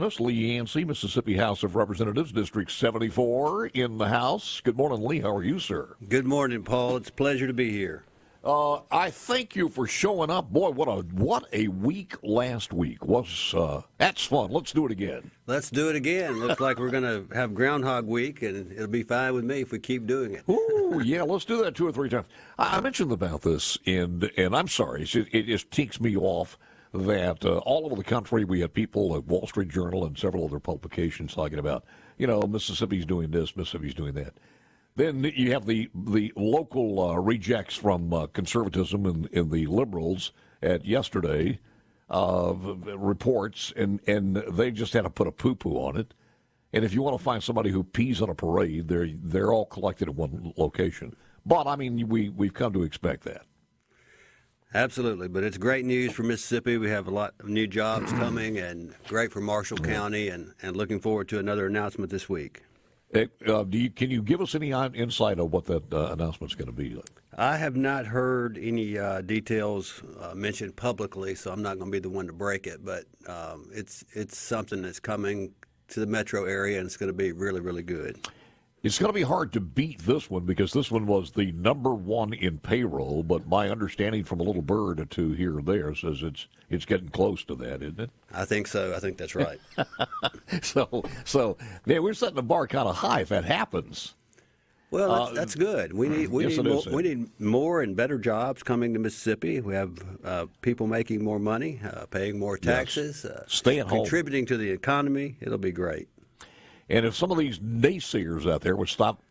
Lee Yancey, Mississippi House of Representatives, District 74 in the House. Good morning, Lee. How are you, sir? Good morning, Paul. It's a pleasure to be here. I thank you for showing up. Boy, what a week last week was. That's fun. Let's do it again. Let's do it again. Looks like we're going to have Groundhog Week, and it'll be fine with me if we keep doing it. Ooh, yeah, let's do that 2 or 3 times. I mentioned about this, and I'm sorry, it just ticks me off that all over the country we had people at Wall Street Journal and several other publications talking about, Mississippi's doing this, Mississippi's doing that. Then you have the local rejects from conservatism and the liberals at yesterday reports, and they just had to put a poo-poo on it. And if you want to find somebody who pees on a parade, they're all collected at one location. But, I mean, we've come to expect that. Absolutely, but it's great news for Mississippi. We have a lot of new jobs coming, and great for Marshall County, and looking forward to another announcement this week. Can you give us any insight on what that announcement's going to be like? I have not heard any details mentioned publicly, so I'm not going to be the one to break it. But it's something that's coming to the metro area, and it's going to be really, really good. It's going to be hard to beat this one because this one was the number one in payroll, but my understanding from a little bird or two here or there says it's getting close to that, isn't it? I think so. I think that's right. So man, we're setting the bar kind of high if that happens. Well, that's good. We need more and better jobs coming to Mississippi. We have people making more money, paying more taxes, staying home, contributing to the economy. It'll be great. And if some of these naysayers out there would stop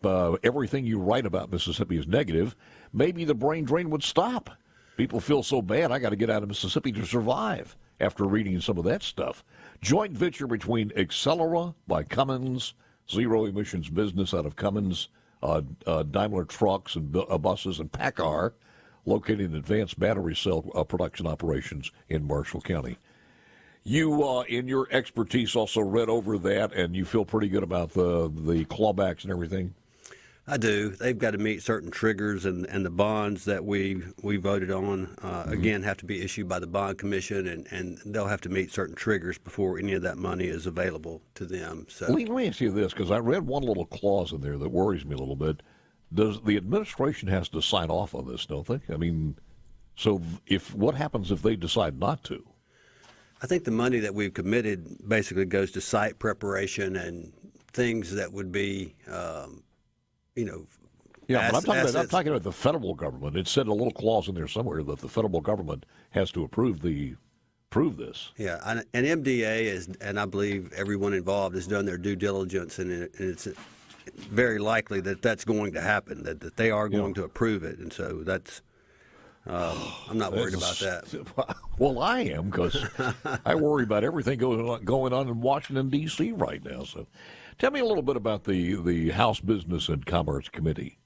everything you write about Mississippi as negative, maybe the brain drain would stop. People feel so bad, I got to get out of Mississippi to survive after reading some of that stuff. Joint venture between Accelera by Cummins, zero emissions business out of Cummins, Daimler trucks and buses, and PACCAR, located in advanced battery cell production operations in Marshall County. You, in your expertise, also read over that, and you feel pretty good about the clawbacks and everything? I do. They've got to meet certain triggers, and the bonds that we voted on, again, have to be issued by the Bond Commission, and they'll have to meet certain triggers before any of that money is available to them. So, let me ask you this, because I read one little clause in there that worries me a little bit. Does the administration has to sign off on this, don't they? I mean, so what happens if they decide not to? I think the money that we've committed basically goes to site preparation and things that would be, Yeah, but I'm talking about the federal government. It said a little clause in there somewhere that the federal government has to approve this. Yeah, and MDA is, and I believe everyone involved has done their due diligence, and it's very likely that that's going to happen, that they are going to approve it, and so that's. I'm not worried about that. Well, I am, because I worry about everything going on in Washington, D.C. right now. So tell me a little bit about the House Business and Commerce Committee.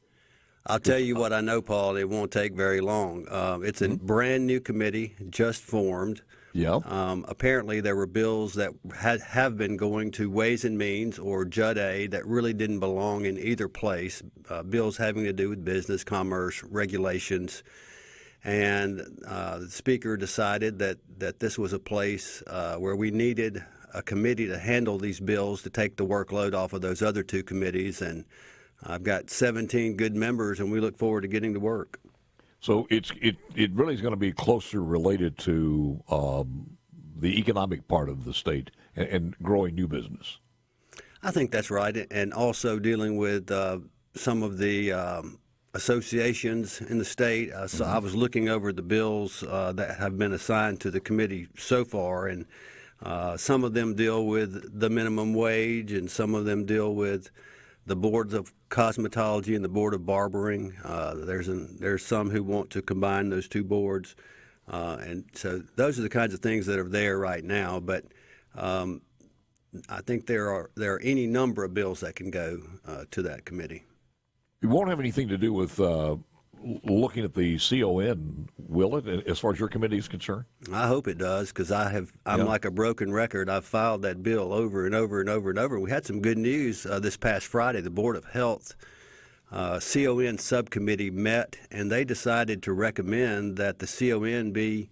I'll tell you what I know, Paul. It won't take very long. It's a brand new committee, just formed. Yeah. Apparently, there were bills that have been going to Ways and Means or JUD-A that really didn't belong in either place. Bills having to do with business, commerce, regulations. And the Speaker decided that this was a place where we needed a committee to handle these bills, to take the workload off of those other two committees. And I've got 17 good members, and we look forward to getting to work. So it really is going to be closer related to the economic part of the state and growing new business. I think that's right, and also dealing with some of the associations in the state. So I was looking over the bills that have been assigned to the committee so far, and some of them deal with the minimum wage, and some of them deal with the boards of cosmetology and the board of barbering. There's some who want to combine those two boards, and so those are the kinds of things that are there right now. But I think there are any number of bills that can go to that committee. It won't have anything to do with looking at the CON, will it, as far as your committee is concerned? I hope it does, because I'm like a broken record. I've filed that bill over and over and over and over. We had some good news this past Friday. The Board of Health CON subcommittee met, and they decided to recommend that the CON be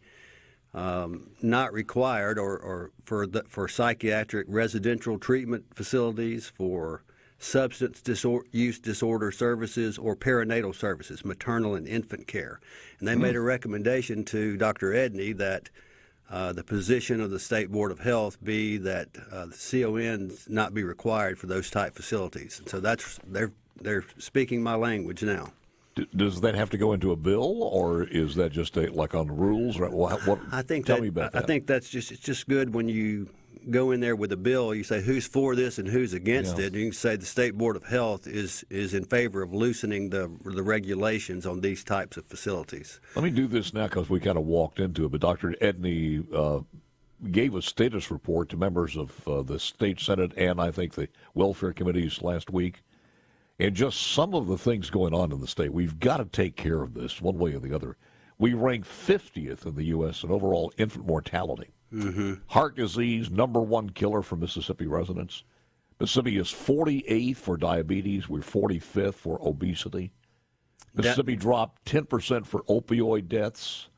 not required, or for psychiatric residential treatment facilities, for substance use disorder services, or perinatal services, maternal and infant care. And they made a recommendation to Dr. Edney that the position of the State Board of Health be that the CONs not be required for those type facilities. And so they're speaking my language now. Does that have to go into a bill, or is that just like on the rules? Or what? Tell me about that. I think it's just good when you go in there with a bill. You say who's for this and who's against it. And you can say the State Board of Health is in favor of loosening the regulations on these types of facilities. Let me do this now because we kind of walked into it. But Dr. Edney gave a status report to members of the state Senate and I think the welfare committees last week. And just some of the things going on in the state, we've got to take care of this one way or the other. We rank 50th in the U.S. in overall infant mortality. Mm-hmm. Heart disease, #1 killer for Mississippi residents. Mississippi is 48th for diabetes. We're 45th for obesity. Mississippi dropped 10% for opioid deaths.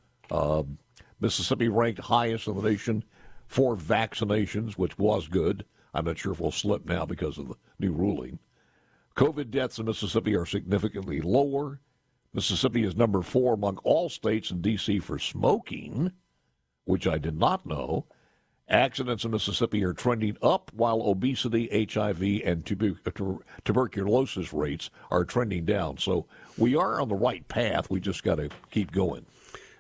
Mississippi ranked highest in the nation for vaccinations, which was good. I'm not sure if we'll slip now because of the new ruling. COVID deaths in Mississippi are significantly lower. Mississippi is #4 among all states in D.C. for smoking, which I did not know. Accidents in Mississippi are trending up, while obesity, HIV, and tuberculosis rates are trending down. So we are on the right path. We just got to keep going.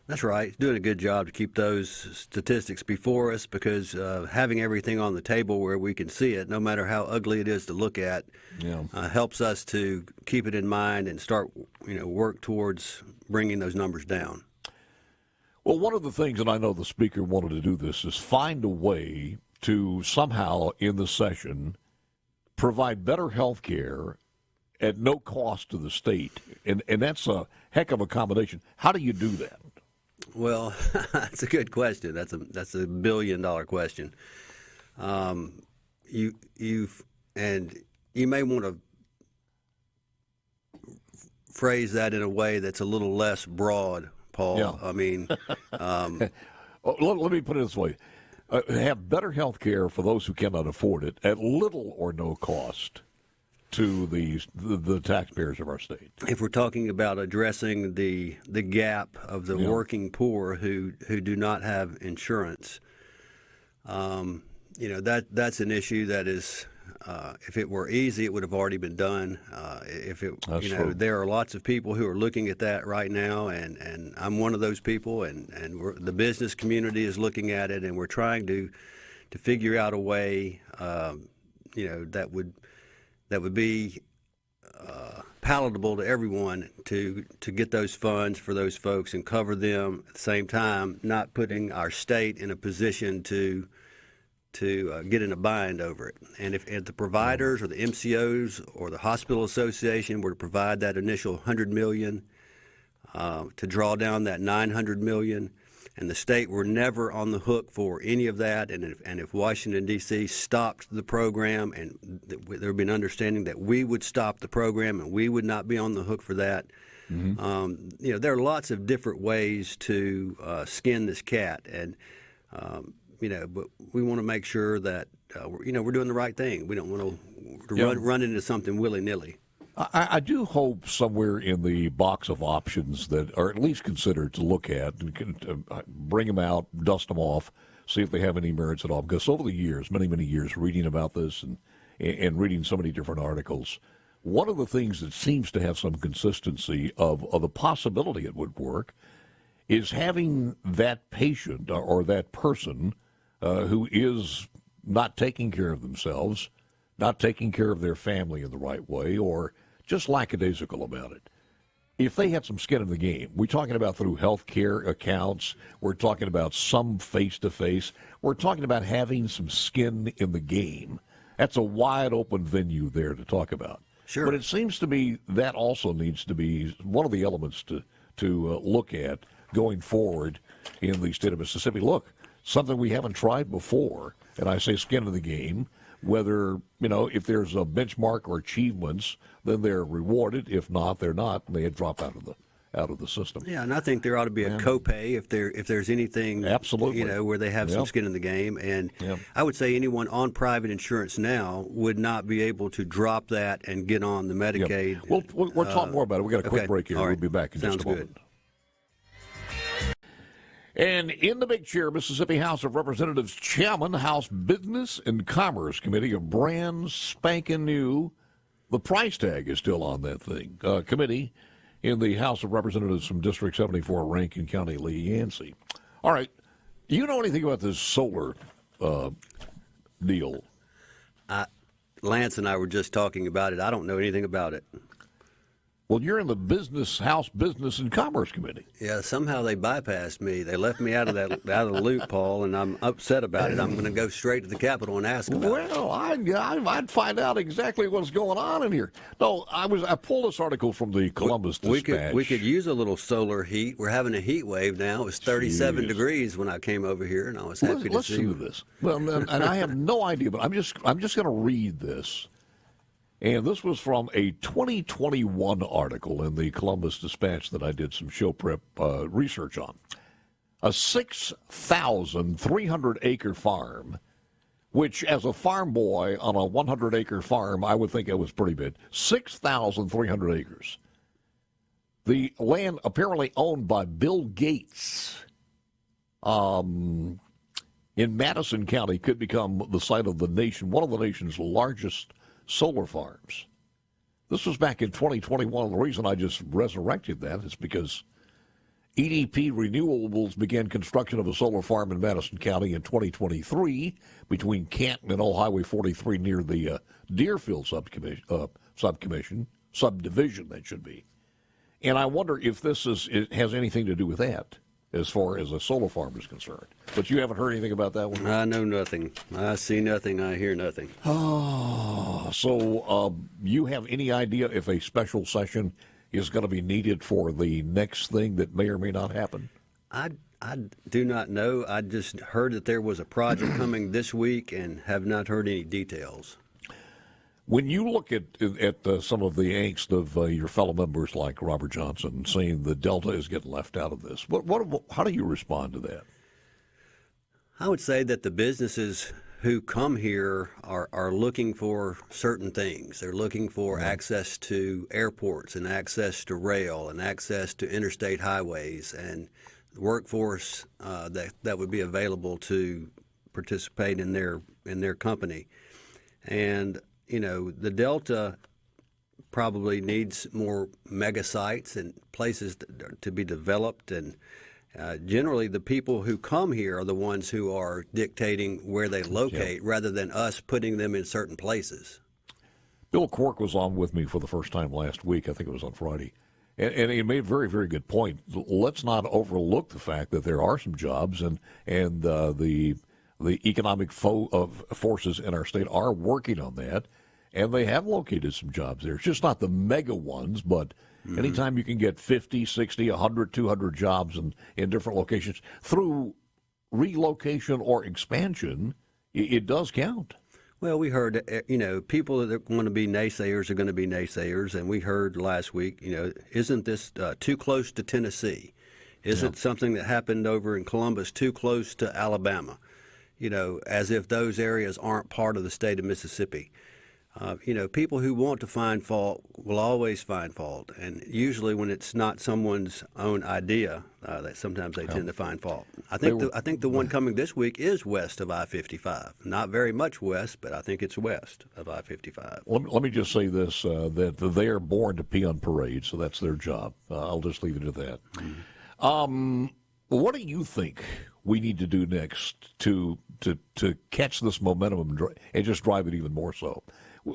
That's right. Doing a good job to keep those statistics before us, because having everything on the table where we can see it, no matter how ugly it is to look at, helps us to keep it in mind and start, work towards bringing those numbers down. Well, one of the things, and I know the speaker wanted to do this, is find a way to somehow in the session provide better health care at no cost to the state. And that's a heck of a combination. How do you do that? Well, that's a good question. That's a $1 billion question. You may want to phrase that in a way that's a little less broad, Paul. Yeah. I mean, let me put it this way: have better health care for those who cannot afford it at little or no cost to the taxpayers of our state. If we're talking about addressing the gap of the working poor who do not have insurance, that's an issue that is, if it were easy, it would have already been done. There are lots of people who are looking at that right now, and I'm one of those people, and the business community is looking at it, and we're trying to figure out a way, that would be palatable to everyone to get those funds for those folks and cover them at the same time, not putting our state in a position to get in a bind over it. And if the providers or the MCOs or the hospital association were to provide that initial $100 million to draw down that $900 million, and the state were never on the hook for any of that, and if Washington, D.C. stopped the program, and there would be an understanding that we would stop the program and we would not be on the hook for that. Mm-hmm. There are lots of different ways to skin this cat, and but we want to make sure that we're doing the right thing. We don't want to run into something willy-nilly. I do hope somewhere in the box of options that are at least considered to look at and bring them out, dust them off, see if they have any merits at all. Because over the years, many, many years, reading about this and reading so many different articles, one of the things that seems to have some consistency of the possibility it would work is having that patient or that person who is not taking care of themselves, not taking care of their family in the right way, or just lackadaisical about it. If they had some skin in the game, we're talking about through health care accounts, we're talking about some face-to-face, we're talking about having some skin in the game. That's a wide open venue there to talk about. Sure. But it seems to me that also needs to be one of the elements to look at going forward in the state of Mississippi. Look, something we haven't tried before, and I say skin in the game, whether, if there's a benchmark or achievements, then they're rewarded. If not, they're not, and they drop out out of the system. Yeah, and I think there ought to be a copay if there's anything, Absolutely, where they have some skin in the game. And I would say anyone on private insurance now would not be able to drop that and get on the Medicaid. We'll talk more about it. We got a quick break here. Right. We'll be back in Sounds just a moment. Good. And in the big chair, Mississippi House of Representatives Chairman, House Business and Commerce Committee, a brand spanking new. The price tag is still on that thing. Committee in the House of Representatives from District 74, Rankin County, Lee Yancey. All right. Do you know anything about this solar deal? Lance and I were just talking about it. I don't know anything about it. Well, you're in the House Business and Commerce Committee. Yeah, somehow they bypassed me. They left me out of the loop, Paul, and I'm upset about it. I'm going to go straight to the Capitol and ask about it. Well, I'd find out exactly what's going on in here. No, I pulled this article from the Columbus Dispatch. We could use a little solar heat. We're having a heat wave now. It was 37 degrees when I came over here, and I was happy to see. Listen to this. Well, and I have no idea, but I'm just going to read this. And this was from a 2021 article in the Columbus Dispatch that I did some show prep research on. A 6,300-acre farm, which as a farm boy on a 100-acre farm, I would think it was pretty big. 6,300 acres. The land apparently owned by Bill Gates in Madison County could become the site of one of the nation's largest solar farms. This was back in 2021. The reason I just resurrected that is because EDP Renewables began construction of a solar farm in Madison County in 2023 between Canton and Old Highway 43 near the Deerfield subdivision, that should be. And I wonder if this has anything to do with that as far as a solar farm is concerned. But you haven't heard anything about that one? I know nothing. I see nothing. I hear nothing. Oh, so you have any idea if a special session is going to be needed for the next thing that may or may not happen? I do not know. I just heard that there was a project coming this week and have not heard any details. When you look at some of the angst of your fellow members like Robert Johnson saying the Delta is getting left out of this, how do you respond to that? I would say that the businesses who come here are looking for certain things. They're looking for access to airports and access to rail and access to interstate highways and workforce that would be available to participate in their company. And the Delta probably needs more mega sites and places to be developed. And generally, the people who come here are the ones who are dictating where they locate rather than us putting them in certain places. Bill Quirk was on with me for the first time last week. I think it was on Friday. And he made a very, very good point. Let's not overlook the fact that there are some jobs and the economic forces in our state are working on that, and they have located some jobs there. It's just not the mega ones, but anytime you can get 50, 60, 100, 200 jobs in different locations through relocation or expansion, it does count. Well, we heard, people that want to be naysayers are going to be naysayers, and we heard last week, isn't this too close to Tennessee? Isn't something that happened over in Columbus too close to Alabama? As if those areas aren't part of the state of Mississippi. People who want to find fault will always find fault, and usually when it's not someone's own idea, that sometimes they tend to find fault. I think the one coming this week is west of I-55. Not very much west, but I think it's west of I-55. Let me just say this, that they are born to pee on parade, so that's their job. I'll just leave it at that. What do you think we need to do next to catch this momentum and just drive it even more so?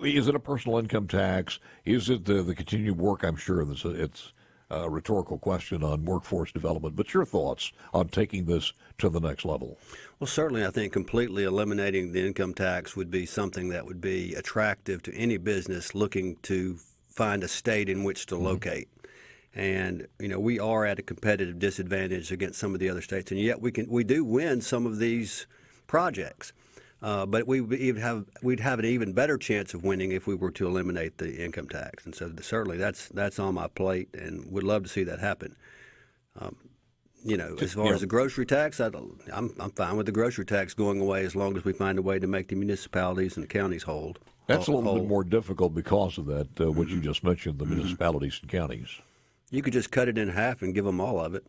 Is it a personal income tax? Is it the continued work? I'm sure it's a rhetorical question on workforce development, but your thoughts on taking this to the next level? Well, certainly I think completely eliminating the income tax would be something that would be attractive to any business looking to find a state in which to locate. And, we are at a competitive disadvantage against some of the other states, and yet we do win some of these projects. But we'd have an even better chance of winning if we were to eliminate the income tax. And so certainly that's on my plate, and would love to see that happen. As far as the grocery tax, I'm fine with the grocery tax going away as long as we find a way to make the municipalities and the counties whole. That's a little bit more difficult because of that, what you just mentioned, the municipalities and counties. You could just cut it in half and give them all of it.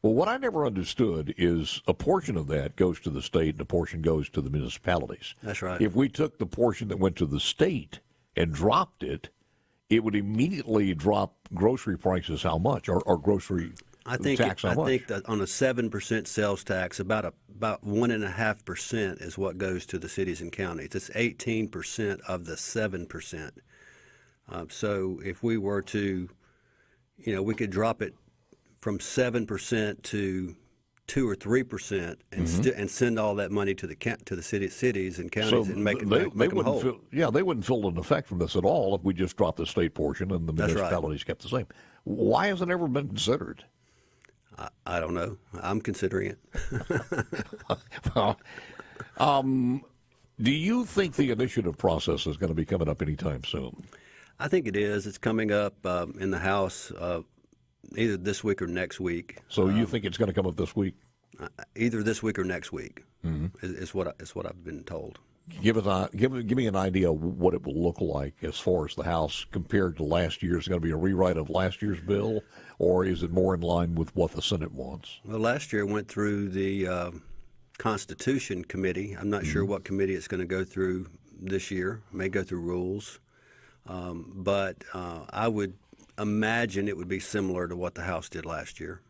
Well, what I never understood is a portion of that goes to the state and a portion goes to the municipalities. That's right. If we took the portion that went to the state and dropped it, it would immediately drop grocery prices how much, or grocery tax how much? I think that on a 7% sales tax, about 1.5% is what goes to the cities and counties. It's 18% of the 7%. So if we were to, we could drop it from 7% to 2 or 3%, and send all that money to the cities and counties, and make them whole. They wouldn't feel an effect from this at all if we just dropped the state portion and the municipalities kept the same. Why has it never been considered? I don't know. I'm considering it. Well, do you think the initiative process is going to be coming up anytime soon? I think it is. It's coming up in the House either this week or next week. So you think it's going to come up this week? Either this week or next week is what I've been told. Give me an idea of what it will look like as far as the House compared to last year. Is it going to be a rewrite of last year's bill, or is it more in line with what the Senate wants? Well, last year it went through the Constitution Committee. I'm not sure what committee it's going to go through this year. It may go through Rules. But I would imagine it would be similar to what the House did last year.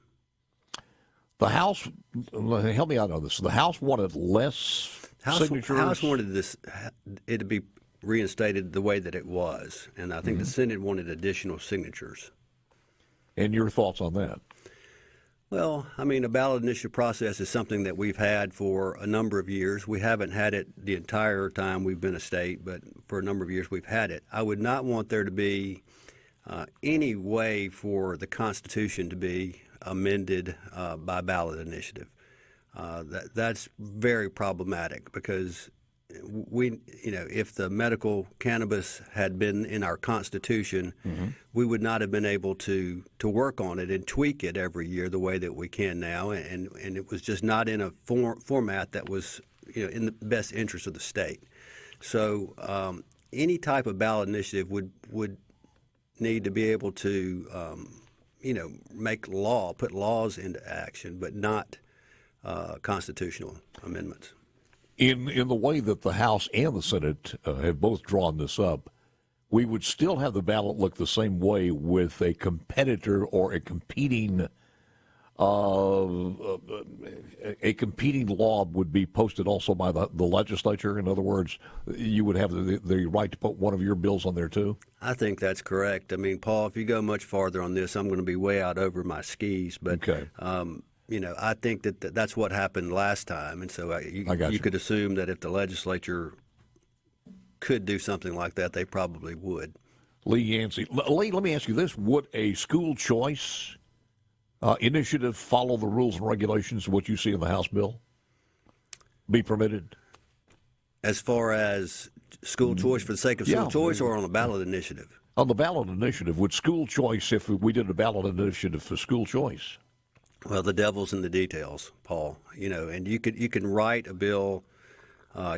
The House, help me out on this. The House wanted less signatures. The House wanted it to be reinstated the way that it was, and I think the Senate wanted additional signatures. And your thoughts on that? Well, I mean, a ballot initiative process is something that we've had for a number of years. We haven't had it the entire time we've been a state, but for a number of years we've had it. I would not want there to be any way for the Constitution to be amended by ballot initiative. That's very problematic because if the medical cannabis had been in our Constitution, we would not have been able to work on it and tweak it every year the way that we can now, and it was just not in a format that was in the best interest of the state. So any type of ballot initiative would need to be able to put laws into action, but not constitutional amendments. In the way that the House and the Senate have both drawn this up, we would still have the ballot look the same way with a competitor or a competing law would be posted also by the legislature. In other words, you would have the right to put one of your bills on there too? I think that's correct. I mean, Paul, if you go much farther on this, I'm going to be way out over my skis. But okay. I think that's what happened last time, and so you could assume that if the legislature could do something like that, they probably would. Lee Yancey. Lee, let me ask you this. Would a school choice initiative follow the rules and regulations of what you see in the House bill? Be permitted? As far as school choice for the sake of school choice, or on a ballot initiative? On the ballot initiative, would school choice, if we did a ballot initiative for school choice? Well, the devil's in the details, Paul. And you can write a bill,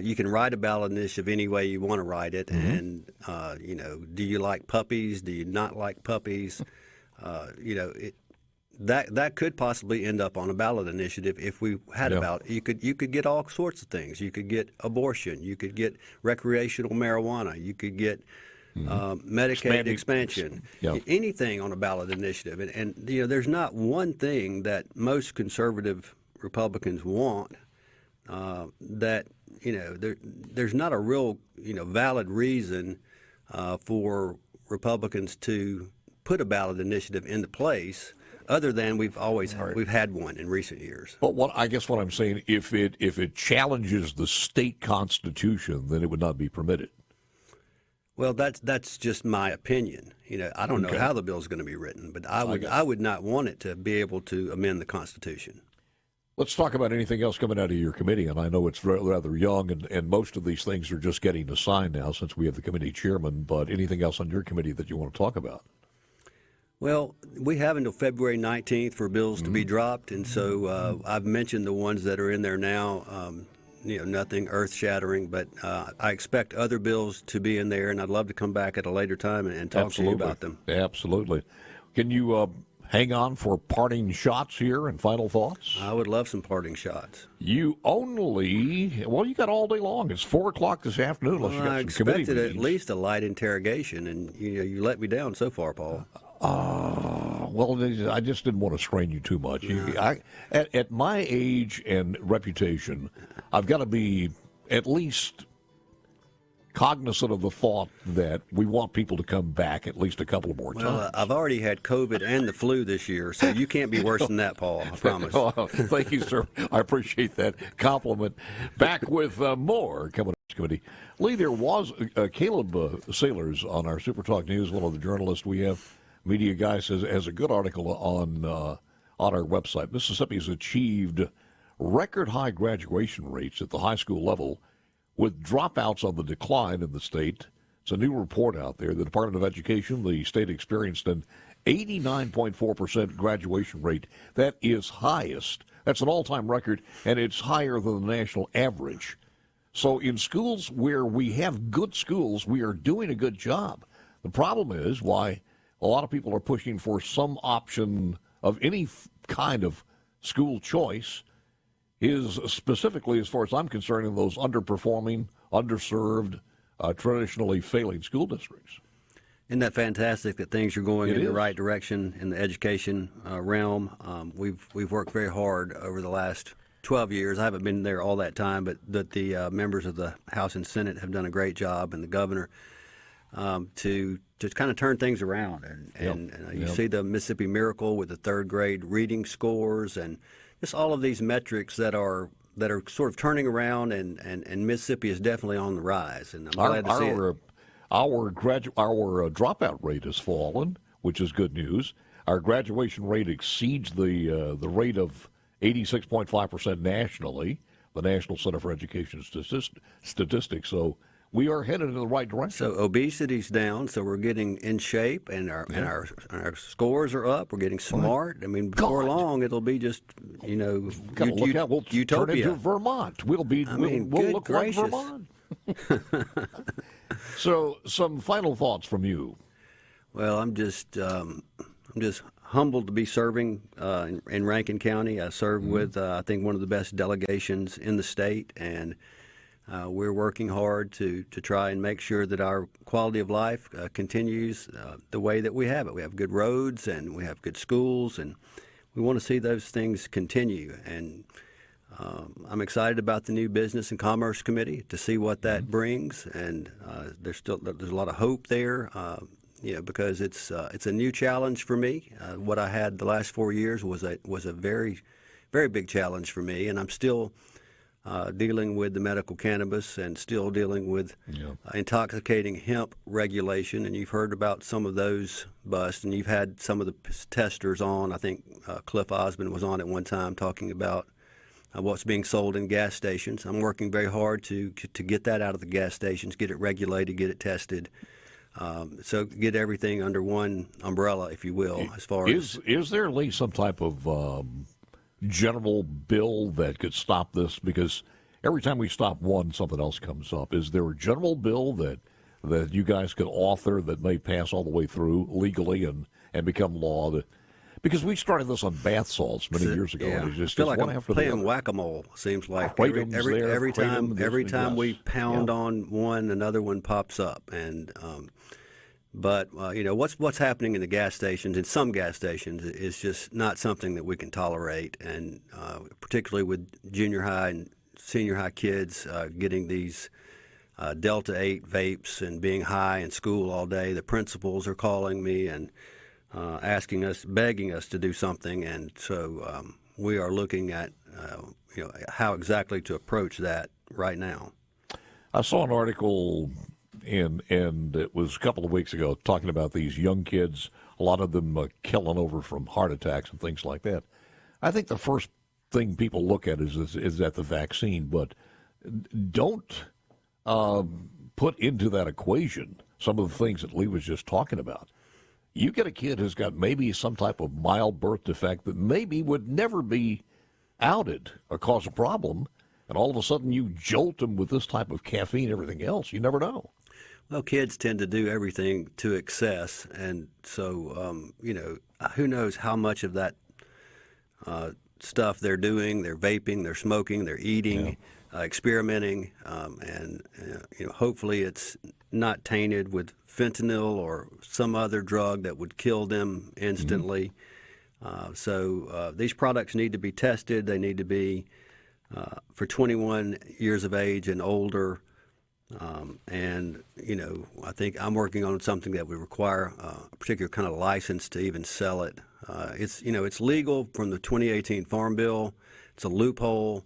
you can write a ballot initiative any way you want to write it. And do you like puppies? Do you not like puppies? That could possibly end up on a ballot initiative if we had a ballot. You could get all sorts of things. You could get abortion. You could get recreational marijuana. You could get Medicaid expansion, anything on a ballot initiative. And there's not one thing that most conservative Republicans want that, there's not a real, valid reason for Republicans to put a ballot initiative into place other than we've had one in recent years. But what I'm saying, if it challenges the state constitution, then it would not be permitted. Well, that's just my opinion. I don't know how the bill is going to be written, but I would not want it to be able to amend the Constitution. Let's talk about anything else coming out of your committee, and I know it's rather young, and most of these things are just getting assigned now since we have the committee chairman, but anything else on your committee that you want to talk about? Well, we have until February 19th for bills to be dropped, and so I've mentioned the ones that are in there now. Nothing earth-shattering, but I expect other bills to be in there, and I'd love to come back at a later time and talk to you about them. Absolutely. Can you hang on for parting shots here and final thoughts? I would love some parting shots. You got all day long. It's 4 o'clock this afternoon unless you got some committee expected meetings. at least a light interrogation, and you let me down so far, Paul. I just didn't want to strain you too much. At my age and reputation, I've got to be at least cognizant of the thought that we want people to come back at least a couple of more times. Well, I've already had COVID and the flu this year, so you can't be worse than that, Paul. I promise. Thank you, sir. I appreciate that compliment. Back with more coming up this committee. Lee, there was Caleb Sailors on our SuperTalk News, one of the journalists we have. Media guy has a good article on our website. Mississippi has achieved record high graduation rates at the high school level, with dropouts on the decline in the state. It's a new report out there. The Department of Education, the state experienced an 89.4% graduation rate. That is highest. That's an all-time record, and it's higher than the national average. So in schools where we have good schools, we are doing a good job. The problem is why a lot of people are pushing for some option of any kind of school choice is specifically, as far as I'm concerned, in those underperforming, underserved, traditionally failing school districts. Isn't that fantastic that things are going in the right direction in the education realm? We've worked very hard over the last 12 years. I haven't been there all that time, but the members of the House and Senate have done a great job, and the governor to kind of turn things around. You see the Mississippi Miracle with the third grade reading scores, and just all of these metrics that are sort of turning around, and Mississippi is definitely on the rise. And I'm glad to see it. Our dropout rate has fallen, which is good news. Our graduation rate exceeds the rate of 86.5% nationally, the National Center for Education Statistics. So we are headed in the right direction. So obesity's down, so we're getting in shape, and our scores are up. We're getting smart. I mean, before long, it'll be just We'll utopia. Turn into Vermont. We'll look gracious. like Vermont. So, some final thoughts from you. Well, I'm just humbled to be serving in Rankin County. I serve with I think one of the best delegations in the state, and we're working hard to try and make sure that our quality of life continues the way that we have it. We have good roads, and we have good schools, and we want to see those things continue. And I'm excited about the new Business and Commerce Committee to see what that brings. And there's a lot of hope there, because it's a new challenge for me. What I had the last 4 years was a very, very big challenge for me, and I'm still dealing with the medical cannabis and still dealing with intoxicating hemp regulation. And you've heard about some of those busts, and you've had some of the testers on. I think Cliff Osmond was on at one time talking about what's being sold in gas stations. I'm working very hard to get that out of the gas stations, get it regulated, get it tested. So get everything under one umbrella, if you will, as far as... Is there at least some type of general bill that could stop this? Because every time we stop one, something else comes up. Is there a general bill that you guys could author that may pass all the way through legally and become law? Because we started this on bath salts many years ago. Yeah. And it's I feel like one I'm after playing whack-a-mole, seems like. Kratom's Every time we pound Yeah. on one, another one pops up. And but what's happening in the gas stations, in some gas stations, is just not something that we can tolerate. And particularly with junior high and senior high kids getting these Delta 8 vapes and being high in school all day. The principals are calling me and begging us to do something, and so we are looking at how exactly to approach that right now. I saw an article, and it was a couple of weeks ago, talking about these young kids, a lot of them killing over from heart attacks and things like that. I think the first thing people look at is that the vaccine, but don't put into that equation some of the things that Lee was just talking about. You get a kid who's got maybe some type of mild birth defect that maybe would never be outed or cause a problem, and all of a sudden you jolt them with this type of caffeine and everything else. You never know. Well, kids tend to do everything to excess, and so, who knows how much of that stuff they're doing. They're vaping, they're smoking, they're eating, experimenting, and hopefully it's not tainted with fentanyl or some other drug that would kill them instantly. So these products need to be tested. They need to be for 21 years of age and older. And I think I'm working on something that would require a particular kind of license to even sell it. It's legal from the 2018 Farm Bill. It's a loophole.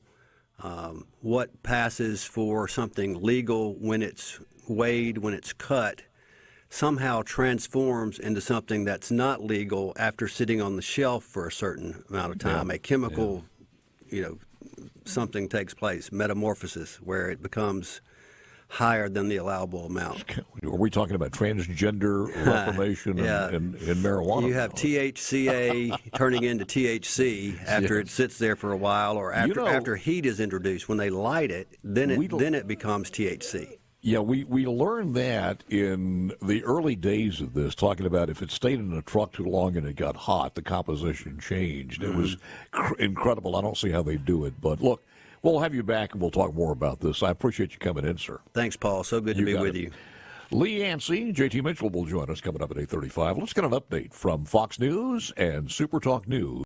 What passes for something legal when it's weighed, when it's cut, somehow transforms into something that's not legal after sitting on the shelf for a certain amount of time. A chemical, something takes place, metamorphosis, where it becomes higher than the allowable amount. Are we talking about transgender reformation and marijuana? You have THCA turning into THC after it sits there for a while, or after heat is introduced. When they light it, then it becomes THC. Yeah, we learned that in the early days of this, talking about if it stayed in a truck too long and it got hot, the composition changed. It was incredible. I don't see how they do it. But look, we'll have you back and we'll talk more about this. I appreciate you coming in, sir. Thanks, Paul. So good to be with you. Lee Yancey, JT Mitchell will join us coming up at 8:35. Let's get an update from Fox News and SuperTalk News.